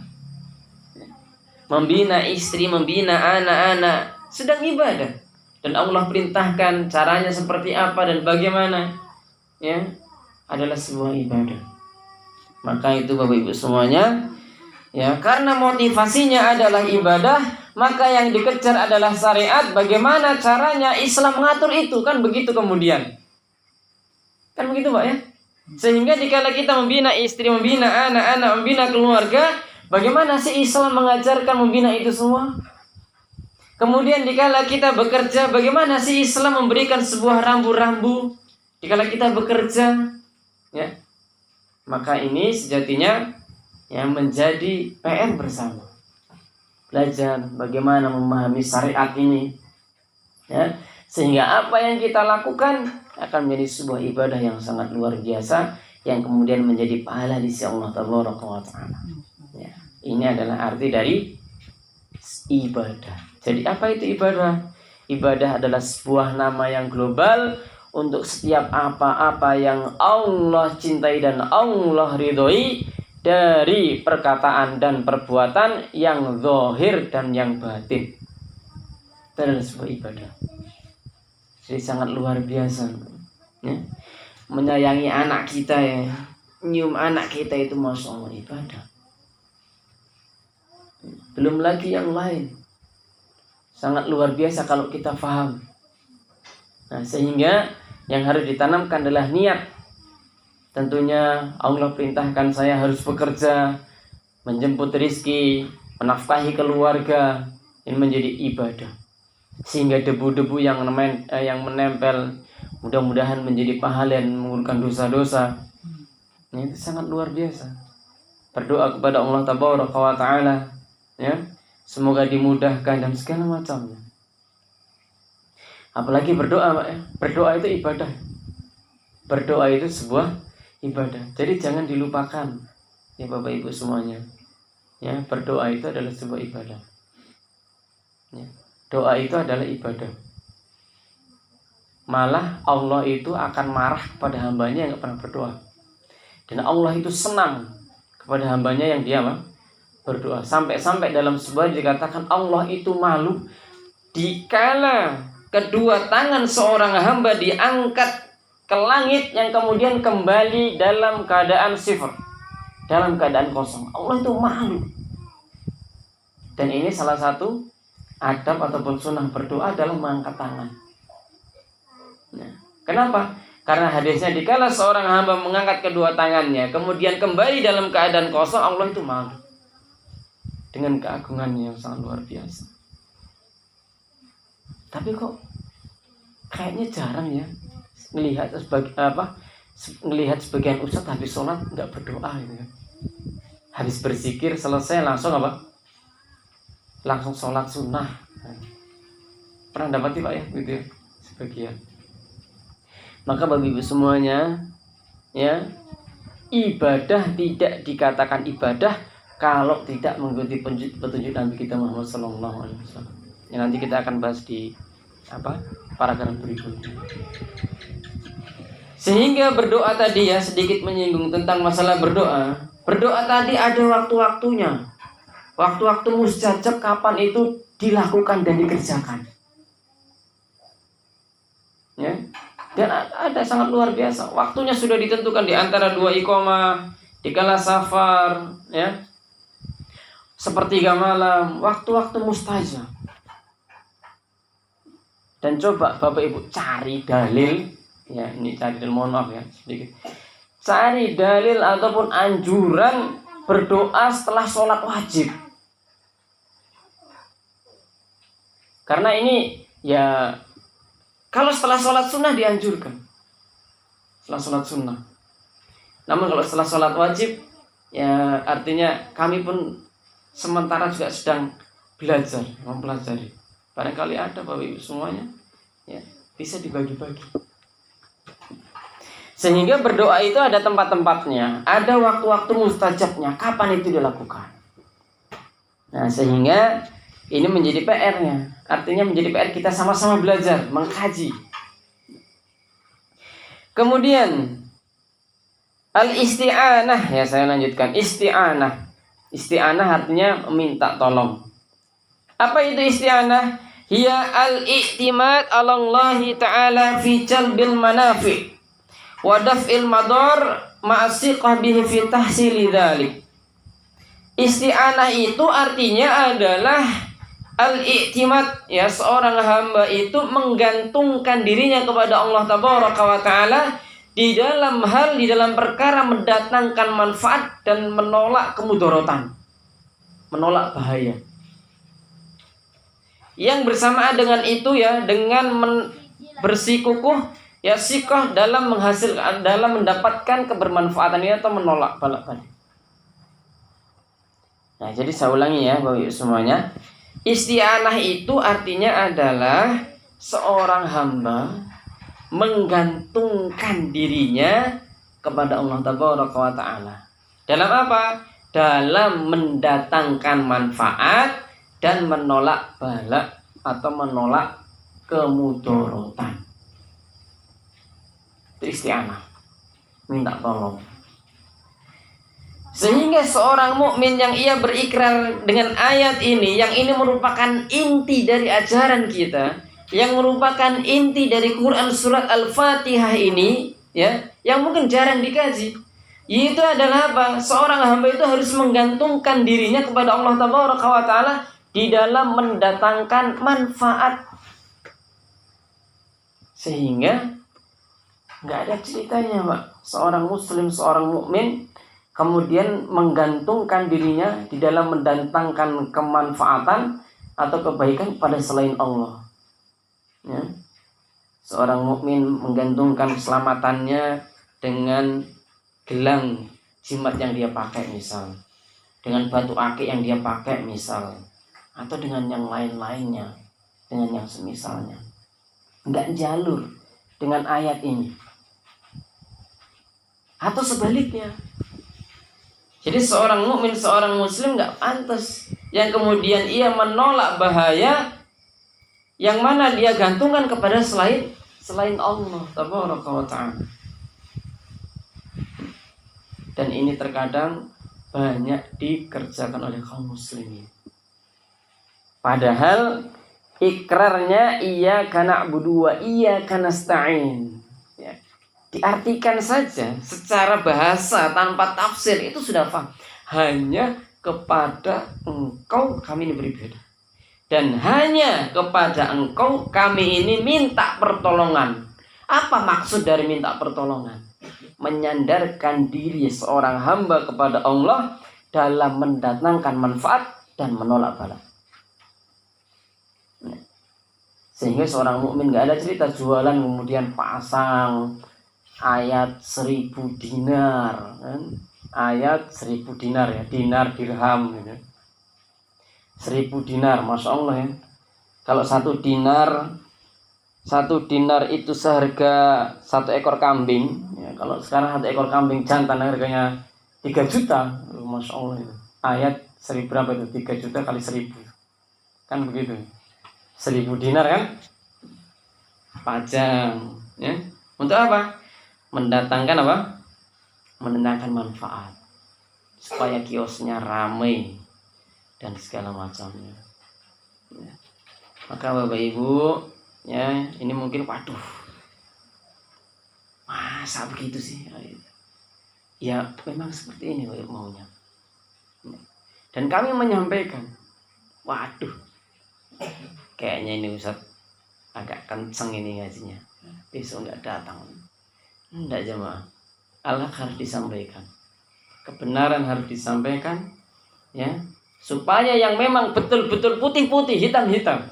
B: Membina istri, membina anak-anak, sedang ibadah. Dan Allah perintahkan caranya seperti apa dan bagaimana, ya, adalah sebuah ibadah. Maka itu Bapak Ibu semuanya, ya, karena motivasinya adalah ibadah, maka yang dikejar adalah syariat. Bagaimana caranya Islam mengatur itu, kan begitu kemudian. Kan begitu Pak ya. Sehingga dikala kita membina istri, membina anak-anak, membina keluarga, bagaimana sih Islam mengajarkan membina itu semua? Kemudian dikala kita bekerja, bagaimana sih Islam memberikan sebuah rambu-rambu dikala kita bekerja, ya. Maka ini sejatinya yang menjadi PR bersama. Belajar bagaimana memahami syariat ini, ya, sehingga apa yang kita lakukan akan menjadi sebuah ibadah yang sangat luar biasa, yang kemudian menjadi pahala di sisi Allah tabaraka wa ta'ala. Ya, ini adalah arti dari ibadah. Jadi apa itu ibadah? Ibadah adalah sebuah nama yang global untuk setiap apa-apa yang Allah cintai dan Allah ridhoi, dari perkataan dan perbuatan yang zahir dan yang batin. Itu adalah sebuah ibadah. Jadi sangat luar biasa, ya. Menyayangi anak kita, ya, nyium anak kita itu masya Allah ibadah. Belum lagi yang lain. Sangat luar biasa kalau kita paham. Nah, sehingga yang harus ditanamkan adalah niat. Tentunya Allah perintahkan saya harus bekerja, menjemput rizki, menafkahi keluarga. Ini menjadi ibadah. Sehingga debu-debu yang menempel mudah-mudahan menjadi pahala dan mengurungkan dosa-dosa. Ini sangat luar biasa. Berdoa kepada Allah tabaraka wa ta'ala, ya, semoga dimudahkan dan segala macamnya. Apalagi berdoa, Pak, ya. Berdoa itu ibadah. Berdoa itu sebuah ibadah. Jadi jangan dilupakan, ya Bapak Ibu semuanya. Ya, berdoa itu adalah sebuah ibadah. Ya, doa itu adalah ibadah. Malah Allah itu akan marah kepada hambanya yang tidak pernah berdoa. Dan Allah itu senang kepada hambanya yang dia berdoa. Sampai-sampai dalam sebuah dikatakan Allah itu malu dikala kedua tangan seorang hamba diangkat ke langit yang kemudian kembali dalam keadaan sifar, dalam keadaan kosong. Allah itu malu. Dan ini salah satu adab ataupun sunnah berdoa adalah mengangkat tangan. Nah, kenapa? Karena hadisnya dikala seorang hamba mengangkat kedua tangannya kemudian kembali dalam keadaan kosong, Allah itu malu dengan keagungannya yang sangat luar biasa. Tapi kok kayaknya jarang ya melihat sebagian ustadz habis sholat nggak berdoa gitu kan. Habis berzikir selesai langsung apa? Langsung sholat sunnah. Pernah dapati Pak ya gitu ya sebagian. Maka bagi ibu semuanya ya, ibadah tidak dikatakan ibadah kalau tidak mengikuti petunjuk Nabi kita Muhammad sallallahu alaihi wasallam. Ya, nanti kita akan bahas di paragraf berikutnya. Sehingga berdoa tadi ya, sedikit menyinggung tentang masalah berdoa. Berdoa tadi ada waktu-waktunya. Waktu-waktu mustajab kapan itu dilakukan dan dikerjakan. Ya. Dan ada sangat luar biasa. Waktunya sudah ditentukan di antara 2 iqamah, dikala safar, ya. Sepertiga malam, waktu-waktu mustajab. Dan coba Bapak Ibu cari dalil, ya ini cari dalil, mohon maaf ya sedikit. Cari dalil ataupun anjuran berdoa setelah sholat wajib. Karena ini ya, kalau setelah sholat sunnah dianjurkan, setelah sholat sunnah. Namun kalau setelah sholat wajib, ya artinya kami pun sementara juga sedang belajar, mempelajari. Barangkali ada Bapak Ibu semuanya, ya bisa dibagi-bagi. Sehingga berdoa itu ada tempat-tempatnya, ada waktu-waktu mustajabnya, kapan itu dilakukan. Nah sehingga ini menjadi PR-nya, artinya menjadi PR kita sama-sama belajar, mengkaji. Kemudian al-isti'anah, ya saya lanjutkan, isti'anah. Isti'anah artinya minta tolong. Apa itu isti'anah? Hiya al-i'timad 'ala Allah Ta'ala fi jalbil manafi' wa daf'il madar ma'asiqah bihi fi tahsili dzalik. Isti'anah itu artinya adalah al-i'timad, ya seorang hamba itu menggantungkan dirinya kepada Allah Tabaraka wa Ta'ala di dalam perkara mendatangkan manfaat dan menolak kemudaratan, menolak bahaya. Yang bersamaan dengan itu ya, dengan bersikukuh ya sikoh dalam menghasilkan, dalam mendapatkan kebermanfaatan ini atau menolak balak-balik. Nah, jadi saya ulangi ya Bapak Ibu semuanya. Isti'anah itu artinya adalah seorang hamba menggantungkan dirinya kepada Allah Tabaraka wa Ta'ala. Dalam apa? Dalam mendatangkan manfaat dan menolak balak atau menolak kemudaratan. Itu isti'anah, minta tolong. Sehingga seorang mukmin yang ia berikrar dengan ayat ini, yang ini merupakan inti dari ajaran kita, yang merupakan inti dari Quran surat Al-Fatihah ini, ya, yang mungkin jarang dikaji. Itu adalah apa? Seorang hamba itu harus menggantungkan dirinya kepada Allah Tabaraka wa Ta'ala di dalam mendatangkan manfaat. Sehingga nggak ada ceritanya Pak, seorang muslim, seorang mukmin kemudian menggantungkan dirinya di dalam mendatangkan kemanfaatan atau kebaikan pada selain Allah. Ya. Seorang mukmin menggantungkan keselamatannya dengan gelang jimat yang dia pakai misal, dengan batu akik yang dia pakai misal, atau dengan yang lain-lainnya, dengan yang semisalnya. Enggak jalur dengan ayat ini. Atau sebaliknya. Jadi seorang mukmin, seorang muslim enggak pantas yang kemudian ia menolak bahaya yang mana dia gantungkan kepada selain Allah Tabaraka wa Ta'ala. Dan ini terkadang banyak dikerjakan oleh kaum muslimin. Padahal ikrarnya iyyaka na'budu wa iyyaka nasta'in. Ya. diartikan saja secara bahasa tanpa tafsir itu sudah paham. Hanya kepada engkau kami ini beribadah, dan hanya kepada engkau kami ini minta pertolongan. Apa maksud dari minta pertolongan? Menyandarkan diri seorang hamba kepada Allah dalam mendatangkan manfaat dan menolak bala. Sehingga seorang mukmin nggak ada cerita jualan kemudian pasang ayat 1000 dinar, kan? Ayat 1000 dinar ya, dinar dirham gitu. 1000 dinar, masya Allah ya. Kalau satu dinar itu seharga 1 ekor kambing ya, kalau sekarang 1 ekor kambing jantan harganya 3 juta, masya Allah itu. Ayat 1000 berapa itu? 3 juta kali 1000 kan begitu. 1000 dinar kan pajang ya. Untuk apa? Mendatangkan apa? Mendatangkan manfaat supaya kiosnya ramai dan segala macamnya ya. Maka Bapak Ibu ya, ini mungkin waduh, masa begitu sih ya, memang seperti ini maunya. Dan kami menyampaikan, waduh, kayaknya ini Ustaz agak kenceng ini ngajinya, besok nggak datang. Enggak jemaah, Allah harus disampaikan, kebenaran harus disampaikan ya, supaya yang memang betul-betul putih-putih, hitam-hitam,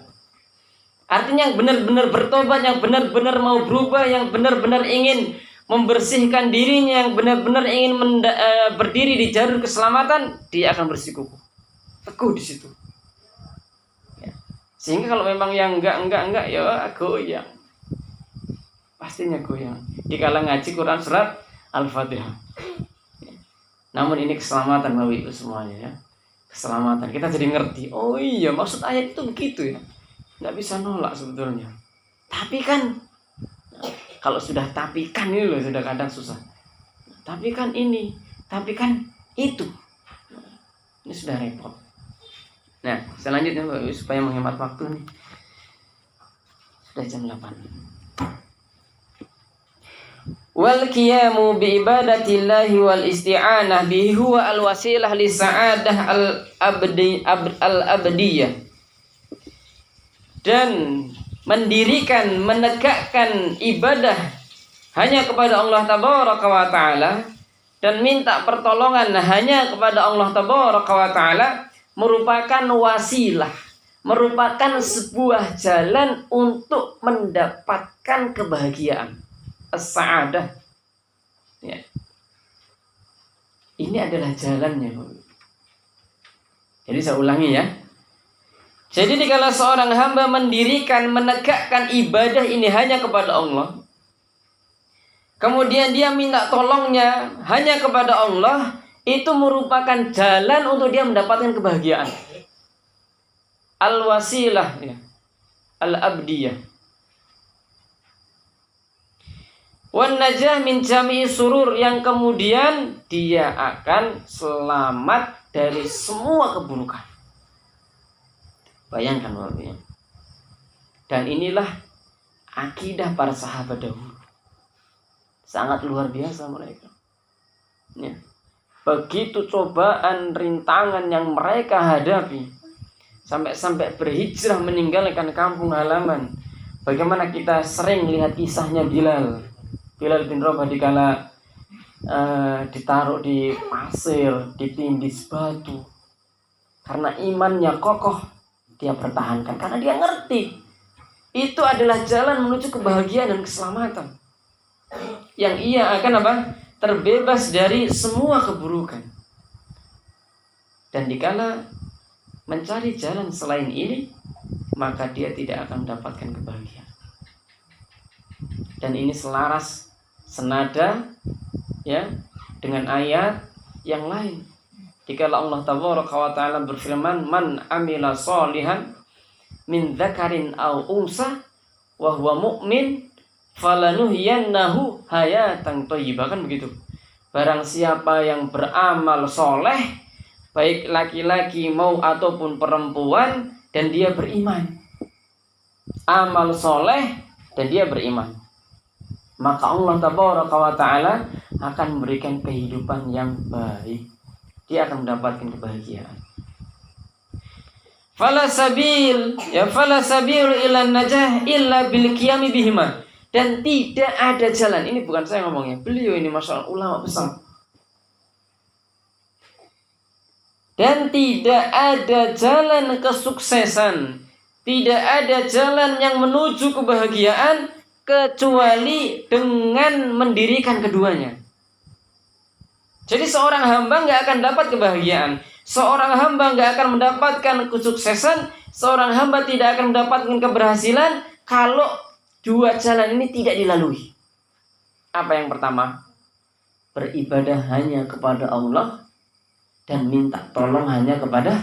B: artinya yang benar-benar bertobat, yang benar-benar mau berubah, yang benar-benar ingin membersihkan dirinya, yang benar-benar ingin berdiri di jalur keselamatan, dia akan bersikukuh teguh di situ ya. Sehingga kalau memang yang enggak ya goyang, pastinya goyang dikala ngaji Quran surat Al-Fatihah. Namun ini keselamatan Bapak Ibu semuanya ya, keselamatan. Kita jadi ngerti, oh iya maksud ayat itu begitu ya, nggak bisa nolak sebetulnya. Tapi kan kalau sudah tapi kan ini loh, sudah kadang susah. Tapi kan ini, tapi kan itu, ini sudah repot. Nah selanjutnya Bapak Ibu, supaya menghemat waktu nih, sudah jam 8. Wal qiyamu bi ibadatillahi wal isti'anah bihi huwa al wasilah li sa'adah al abdiyah. Dan mendirikan, menegakkan ibadah hanya kepada Allah tabaraka wa taala dan minta pertolongan hanya kepada Allah tabaraka wa taala merupakan wasilah, merupakan sebuah jalan untuk mendapatkan kebahagiaan, as-sa'adah ya. Ini adalah jalannya. Jadi saya ulangi ya. Jadi kalau seorang hamba mendirikan, menegakkan ibadah ini hanya kepada Allah, kemudian dia minta tolongnya hanya kepada Allah, itu merupakan jalan untuk dia mendapatkan kebahagiaan. Al-wasilah ya, al-abdiyah. Wan najah min jami'i surur, yang kemudian dia akan selamat dari semua keburukan. Bayangkan Bapak. Dan inilah akidah para sahabat dahulu. Sangat luar biasa mereka. Ya. Begitu cobaan, rintangan yang mereka hadapi, sampai berhijrah meninggalkan kampung halaman. Bagaimana kita sering lihat kisahnya Bilal bin Rabah dikala ditaruh di pasir, ditindis batu. Karena imannya kokoh, dia pertahankan. Karena dia ngerti itu adalah jalan menuju kebahagiaan dan keselamatan, yang ia akan apa? Terbebas dari semua keburukan. Dan dikala mencari jalan selain ini, maka dia tidak akan mendapatkan kebahagiaan. Dan ini selaras, senada ya dengan ayat yang lain. Dikala Allah tabaraka wa taala berfirman, man amila sholihan min dzakarin aw unsa wa huwa mu'min falanuhyiyannahu hayatan thayyibah, kan begitu. Barang siapa yang beramal soleh, baik laki-laki mau ataupun perempuan, dan dia beriman, amal soleh dan dia beriman, maka Allah Tabaraka wa Ta'ala akan memberikan kehidupan yang baik. Dia akan mendapatkan kebahagiaan. Fala sabil ila najah illa bil qiyami bihima. Dan tidak ada jalan. Ini bukan saya ngomongnya. Beliau ini Masya Allah ulama besar. Dan tidak ada jalan kesuksesan. Tidak ada jalan yang menuju kebahagiaan kecuali dengan mendirikan keduanya. Jadi seorang hamba nggak akan dapat kebahagiaan, seorang hamba nggak akan mendapatkan kesuksesan, seorang hamba tidak akan mendapatkan keberhasilan kalau dua jalan ini tidak dilalui. Apa yang pertama? Beribadah hanya kepada Allah dan minta tolong hanya kepada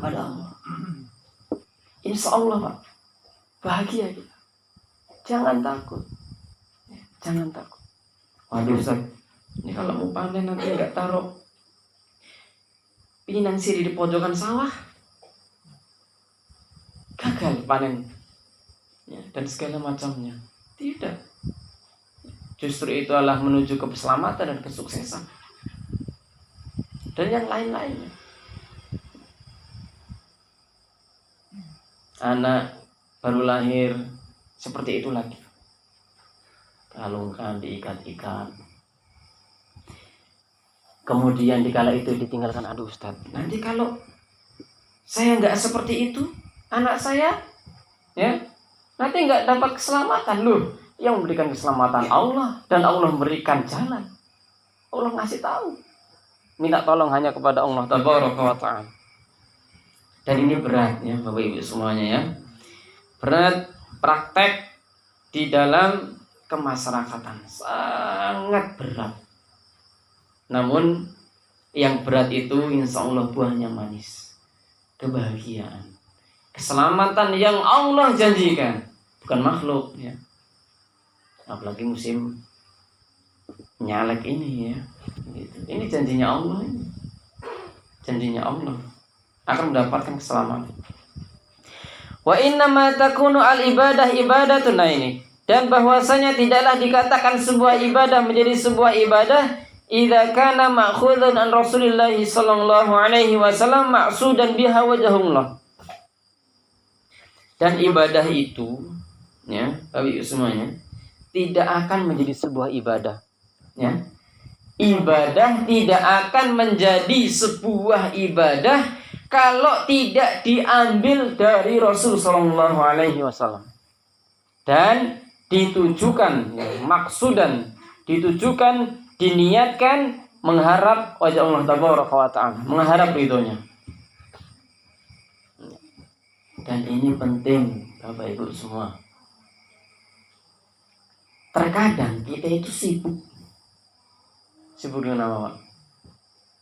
B: Allah. Insya Allah Pak, bahagia kita. Jangan takut. Jangan takut. Waduh Ustaz, ini kalau mau panen nanti nggak taruh pinang sirih di pojokan sawah, gagal panen ya, dan segala macamnya. Tidak. Justru itu adalah menuju ke keselamatan dan kesuksesan. Dan yang lain-lainnya. Anak baru lahir seperti itu lagi. Kalungkan, diikat-ikat. Kemudian dikala itu ditinggalkan, aduh Ustaz, nanti kalau saya nggak seperti itu, anak saya, ya, nanti nggak dapat keselamatan loh. Yang memberikan keselamatan Allah dan Allah memberikan jalan. Allah ngasih tahu. Minta tolong hanya kepada Allah Tabaraka wa Ta'ala. Dan ini berat ya Bapak Ibu semuanya ya. Berat praktek di dalam kemasyarakatan, sangat berat. Namun yang berat itu insya Allah buahnya manis. Kebahagiaan, keselamatan yang Allah janjikan, bukan makhluk ya. Apalagi musim nyalek ini ya. Gitu. Ini janjinya Allah ini. Janjinya Allah akan mendapatkan keselamatan. Wa inna ma takunu al ibadah ibadatun, nah ini. Dan bahwasanya tidaklah dikatakan sebuah ibadah menjadi sebuah ibadah idza kana ma'khudhan an Rasulillah sallallahu alaihi wasallam maqsudan biha wajhullah. Dan ibadah itu ya, Bapak Ibu semuanya, tidak akan menjadi sebuah ibadah ya. Ibadah tidak akan menjadi sebuah ibadah kalau tidak diambil dari Rasul sallallahu alaihi wasallam. Dan ditujukan ya, maksudan, ditujukan, diniatkan mengharap wajah Allah Tabaraka wa Ta'ala, mengharap ridhonya. Dan ini penting Bapak Ibu semua. Terkadang kita itu sibuk dengan apa Pak?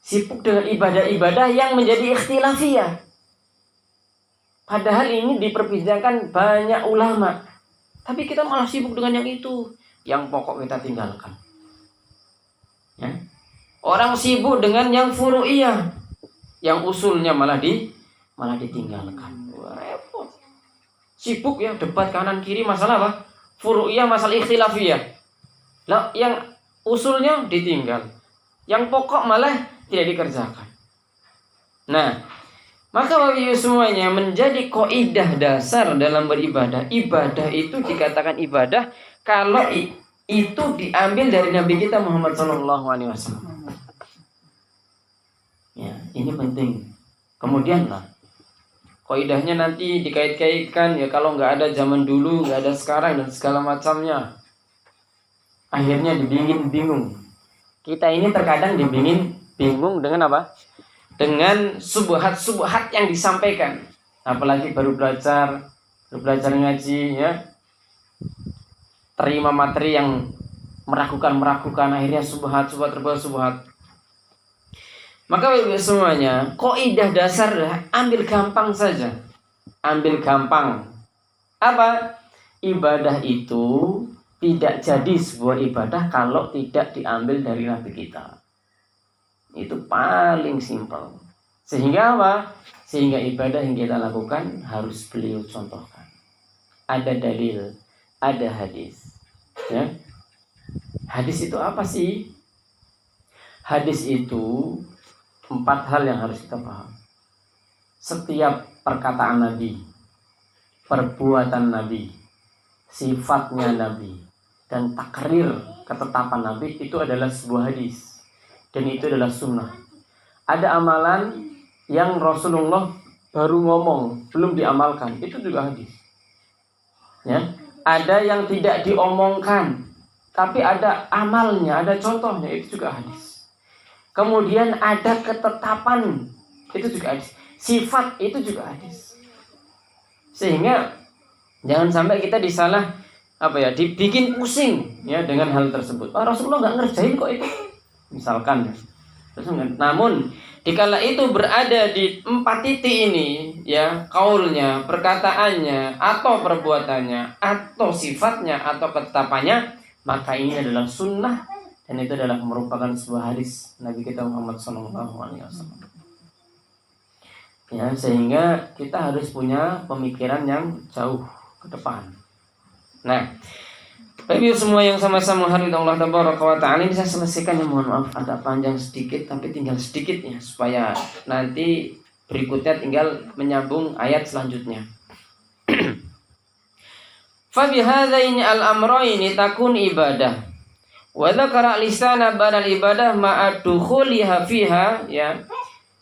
B: Sibuk dengan ibadah-ibadah yang menjadi ikhtilafiyah. Padahal ini diperbincangkan banyak ulama. Tapi kita malah sibuk dengan yang itu. Yang pokok kita tinggalkan. Ya. Orang sibuk dengan yang furu'iyah. Yang usulnya malah ditinggalkan. Wah, repot. Sibuk ya, debat kanan kiri masalah apa? Furu'iyah, masalah ikhtilafiyah. Lah, yang usulnya ditinggal. Yang pokok malah tidak dikerjakan. Nah, maka Bapak Ibu semuanya menjadi kaidah dasar dalam beribadah. Ibadah itu dikatakan ibadah kalau itu diambil dari Nabi kita Muhammad SAW. Ya, ini penting. Kemudian lah, kaidahnya nanti dikait-kaitkan ya, kalau nggak ada zaman dulu, nggak ada sekarang dan segala macamnya. Akhirnya bingung. Kita ini terkadang bingung dengan apa? Dengan subhat yang disampaikan. Apalagi baru belajar ngaji ya. Terima materi yang meragukan, akhirnya subhat terbawa subhat. Maka semuanya, kaidah dasar adalah ambil gampang saja. Ambil gampang. Apa? Ibadah itu tidak jadi sebuah ibadah kalau tidak diambil dari Nabi kita. Itu paling simpel. Sehingga apa? Sehingga ibadah yang kita lakukan harus beliau contohkan. Ada dalil, ada hadis. Ya. Hadis itu apa sih? Hadis itu 4 hal yang harus kita paham. Setiap perkataan Nabi, perbuatan Nabi, sifatnya Nabi, dan takrir ketetapan Nabi itu adalah sebuah hadis. Dan itu adalah sunnah. Ada amalan yang Rasulullah baru ngomong, belum diamalkan, itu juga hadis. Ya, ada yang tidak diomongkan, tapi ada amalnya, ada contohnya, itu juga hadis. Kemudian ada ketetapan, itu juga hadis. Sifat itu juga hadis. Sehingga jangan sampai kita disalah dibikin pusing ya dengan hal tersebut. Rasulullah nggak ngerjain kok itu, misalkan. Namun dikala itu berada di 4 titik ini, ya, kaulnya, perkataannya, atau perbuatannya, atau sifatnya, atau ketetapannya, maka ini adalah sunnah dan itu adalah merupakan sebuah hadis Nabi kita Muhammad SAW. Ya, sehingga kita harus punya pemikiran yang jauh ke depan. Nah, Bapak semua yang sama-sama menghargai Allah Tabaraka wa Ta'ala, ini saya selesaikan, ya, mohon maaf agak panjang sedikit, tapi tinggal sedikit ya, supaya nanti berikutnya tinggal menyambung ayat selanjutnya. Fa bihadzaini al-amrayni takun ibadah. Wa dzakara lisana badal ibadah ma'a dukhuliha fiha, ya.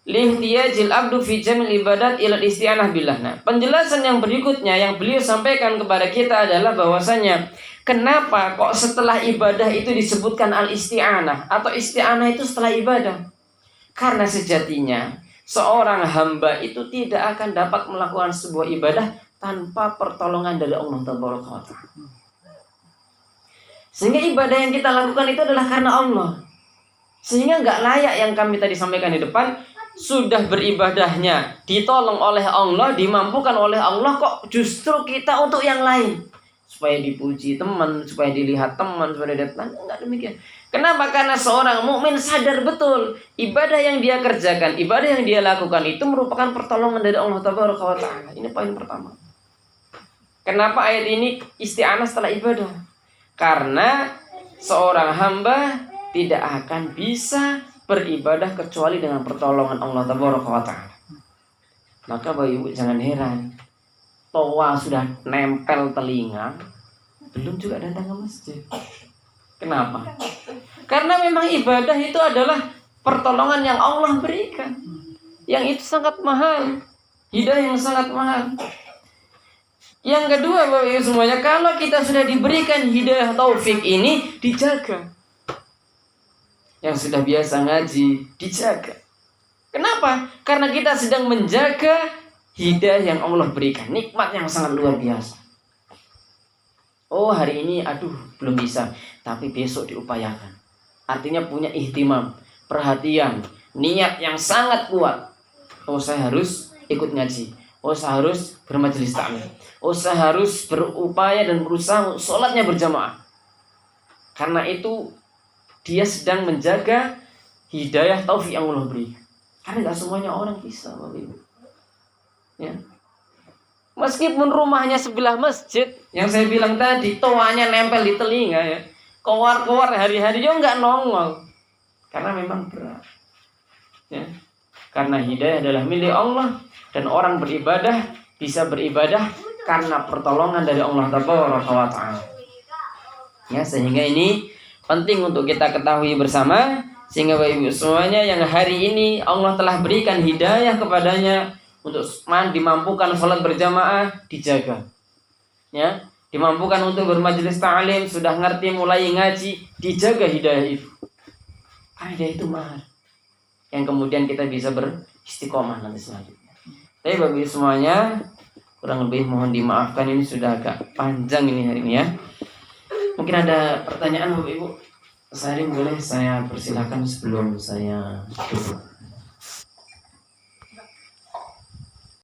B: Lihtiyajil abdu fi jamil ibadat ila isti'anah billah. Nah, penjelasan yang berikutnya yang beliau sampaikan kepada kita adalah bahwasanya kenapa kok setelah ibadah itu disebutkan al-isti'anah atau isti'anah itu setelah ibadah? Karena sejatinya seorang hamba itu tidak akan dapat melakukan sebuah ibadah tanpa pertolongan dari Allah Tabaraka wa Ta'ala. Sehingga ibadah yang kita lakukan itu adalah karena Allah. Sehingga nggak layak yang kami tadi sampaikan di depan, sudah beribadahnya ditolong oleh Allah, dimampukan oleh Allah, kok justru kita untuk yang lain, supaya dipuji teman, supaya dilihat teman, supaya dilihat teman. Enggak demikian. Kenapa? Karena seorang mukmin sadar betul ibadah yang dia kerjakan, ibadah yang dia lakukan itu merupakan pertolongan dari Allah Tabaraka wa Ta'ala. Ini poin pertama. Kenapa ayat ini isti'anah setelah ibadah? Karena seorang hamba tidak akan bisa beribadah kecuali dengan pertolongan Allah Tabaraka wa Ta'ala. Maka Bapak Ibu jangan heran, toa sudah nempel telinga, belum juga datang ke masjid. Kenapa? Karena memang ibadah itu adalah pertolongan yang Allah berikan, yang itu sangat mahal, hidayah yang sangat mahal. Yang kedua Bapak Ibu semuanya, kalau kita sudah diberikan hidayah taufik ini, dijaga. Yang sudah biasa ngaji, dijaga. Kenapa? Karena kita sedang menjaga hidayah yang Allah berikan, nikmat yang sangat luar biasa. Oh, hari ini belum bisa, tapi besok diupayakan. Artinya punya ihtimam, perhatian, niat yang sangat kuat. Oh, saya harus ikut ngaji. Oh, saya harus bermajelis taklim. Oh, saya harus berupaya dan berusaha sholatnya berjamaah. Karena itu dia sedang menjaga hidayah taufik yang Allah beri. Karena gak semuanya orang bisa, Bapak Ibu. Ya. Meskipun rumahnya sebelah masjid, yang saya bilang tadi, toanya nempel di telinga, ya, kowar-kowar hari-hari juga nggak nongol, karena memang berat. Ya. Karena hidayah adalah milik Allah, dan orang beribadah bisa beribadah karena pertolongan dari Allah Tabaraka wa Ta'ala. Ya, sehingga ini penting untuk kita ketahui bersama, sehingga Bapak Ibu semuanya yang hari ini Allah telah berikan hidayah kepadanya untuk dimampukan sholat berjamaah, dijaga. Ya, dimampukan untuk bermajelis ta'lim, sudah ngerti mulai ngaji, dijaga hidayah itu. Karena hidayah itu mahal, yang kemudian kita bisa beristiqomah nanti selanjutnya. Tapi Bapak Ibu semuanya, kurang lebih mohon dimaafkan, ini sudah agak panjang ini hari ini, ya. Mungkin ada pertanyaan Bapak Ibu. Sehari boleh saya persilakan sebelum saya tutup.